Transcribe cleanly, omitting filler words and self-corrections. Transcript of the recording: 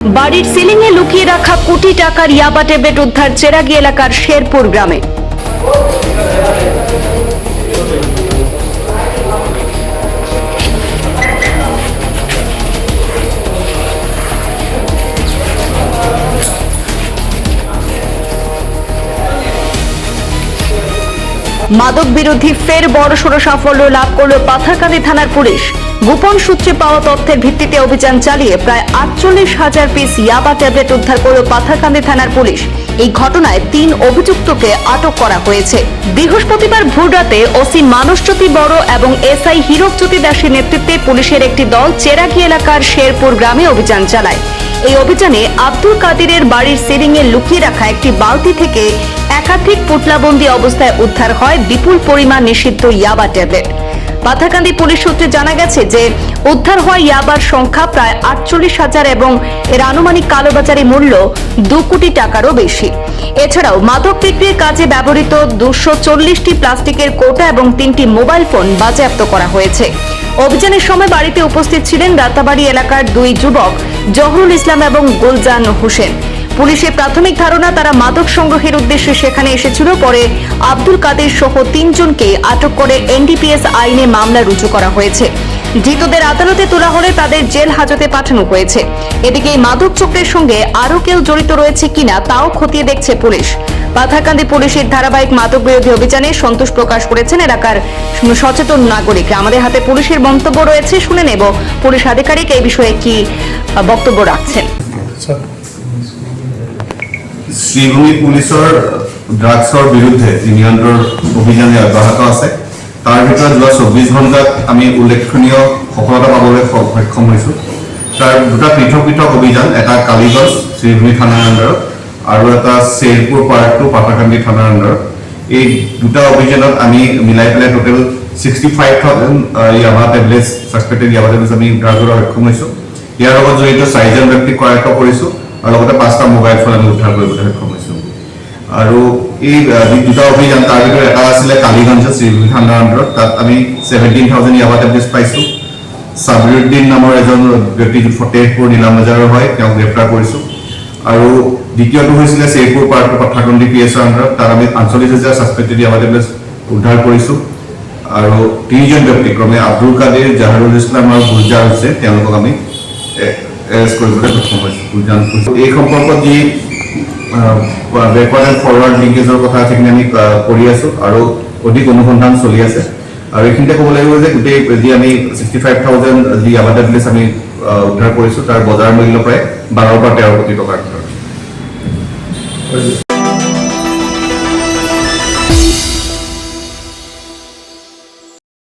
বাড়ির সিলিংয়ে লুকিয়ে রাখা কোটি টাকার ইয়াবা ট্যাবলেট উদ্ধার চেরাগী এলাকার শেরপুর গ্রামে। মাদক বিরোধী ফের বড়সড় সাফল্য লাভ করল পাথারকান্দি থানার পুলিশ। গোপন সূত্রে পাওয়া তথ্যের ভিত্তিতে অভিযান চালিয়ে প্রায় 48,000 পিস ইয়াবা ট্যাবলেট উদ্ধার করল পাথারকান্দি থানার পুলিশ। এই ঘটনায় 3 অভিযুক্তকে আটক করা হয়েছে। বৃহস্পতিবার ভোররাতে ওসি মানসজ্যোতি বড় এবং এসআই হীরকজ্যোতি দাসের নেতৃত্বে পুলিশের একটি দল চেরাগী এলাকার শেরপুর গ্রামে অভিযান চালায়। এই অভিযানে আব্দুল কাদিরের বাড়ির সিলিংয়ে লুকিয়ে রাখা একটি বালতি থেকে একাধিক পুতলাবন্দি অবস্থায় উদ্ধার হয় বিপুল পরিমাণ নিষিদ্ধ ইয়াবা ট্যাবলেট। পাথারকান্দি পুলিশ সূত্রে জানা গেছে যে উদ্ধার হওয়া ইয়াবার সংখ্যা প্রায় 48,000 এবং এর আনুমানিক কালোবাজারি মূল্য 2 কোটি টাকারও বেশি। এছাড়াও মাদক বিক্রির কাজে ব্যবহৃত 240টি প্লাস্টিকের কৌটা এবং 3টি মোবাইল ফোন বাজেয়াপ্ত করা হয়েছে। অভিযানের সময় বাড়িতে উপস্থিত ছিলেন রাতাবাড়ি এলাকার 2 যুবক জহরুল ইসলাম এবং গুলজান হোসেন। পুলিশের প্রাথমিক ধারণা তারা মাদক সংগ্রহের উদ্দেশ্যে সেখানে এসেছিল। পরে আব্দুল কাদের সহ 3 জনকে আটক করে এনডিপিএস আইনে মামলা রুজু করা হয়েছে। ধৃতদের আদালতে তোলা হলে তাদের জেল হাজতে পাঠানো হয়েছে। এদিকে এই মাদক চক্রের সঙ্গে আরো কেউ জড়িত রয়েছে কিনা তাও খতিয়ে দেখছে পুলিশ। পাথারকান্দি পুলিশের ধারাবাহিক মাদক বিরোধী অভিযানে সন্তোষ প্রকাশ করেছেন এলাকার সচেতন নাগরিকরা। আমাদের হাতে পুলিশের মন্তব্য রয়েছে, শুনে নেব পুলিশ আধিকারিক এই বিষয়ে কি বক্তব্য রাখছেন। শ্রীভূমি পুলিশের ড্রাগসর বিরুদ্ধে নিয়ন্ত্রণ অভিযানে অব্যাহত আছে। তার ভিতৰত যোৱা 24 ঘণ্টাত আমি উল্লেখনীয় সফলতা পাবলৈ সক্ষম হৈছোঁ। তাৰ দুটা পৃথক পৃথক অভিযান, এটা কালীগঞ্জ শ্রীভূমি থানাৰ আণ্ডাৰত আৰু এটা শেৰপুৰ পাৰ্ট 2 পাথাৰকান্দি থানাৰ আণ্ডাৰত। এই দুটা অভিযানত আমি মিলাই পেলাই টোটেল 65,000 ইয়াবা টেবলেটছ সাসপেক্টেড ইয়াবা টেবলেটছ আমি উদ্ধাৰ কৰাৰ সক্ষম হৈছোঁ। ইয়াৰ লগত জড়িত 4 জন ব্যক্তিক কৰায়ত্ব কৰিছোঁ আৰু লগতে 5টা মোবাইল ফোন আমি উদ্ধাৰ কৰিবলৈ সক্ষম হৈছোঁ। আৰু এই দুটা অভিযান, তাৰ ভিতৰত এটা আছিলে কালীগঞ্জ শ্রীভূমি থানাৰ আণ্ডাৰত। তাত আমি 17,000 ইয়াবা টেবলেটছ পাইছোঁ। সাবৰুদ্দিন নামৰ এজন ব্যক্তি ফতেহপুৰ নিলাম বজাৰৰ হয়, তেওঁক গ্ৰেপ্তাৰ কৰিছোঁ। আৰু দ্বিতীয়টো হৈছিলে শেৰপুৰ পাৰ্ট 2 পাথাৰকান্দি পিএছৰ আণ্ডাৰত। তাত আমি 48,000 সাসপেক্টেড ইয়াবা টেবলেটছ উদ্ধাৰ কৰিছোঁ। আৰু 3 জন ব্যক্তি ক্ৰমে আব্দুল কাদিৰ, জহৰুল ইছলাম আৰু গুলজান হৈছে, তেওঁলোকক আমি এৰেষ্ট কৰিবলৈ সক্ষম হৈছোঁ। এই সম্পৰ্কত যি বেকৱাৰ্ড এণ্ড ফৰৱাৰ্ড লিংকেজৰ কথা সেইখিনি আমি কৰি আছোঁ আৰু অধিক অনুসন্ধান চলি আছে। আৰু এইখিনিতে ক'ব লাগিব যে গোটেই যি আমি 65,000 যি ইয়াবা টেবলেটছ আমি উদ্ধাৰ কৰিছোঁ, তাৰ বজাৰ মূল্য প্ৰায় 12 পৰা 13 কোটি টকাৰ ভিতৰত।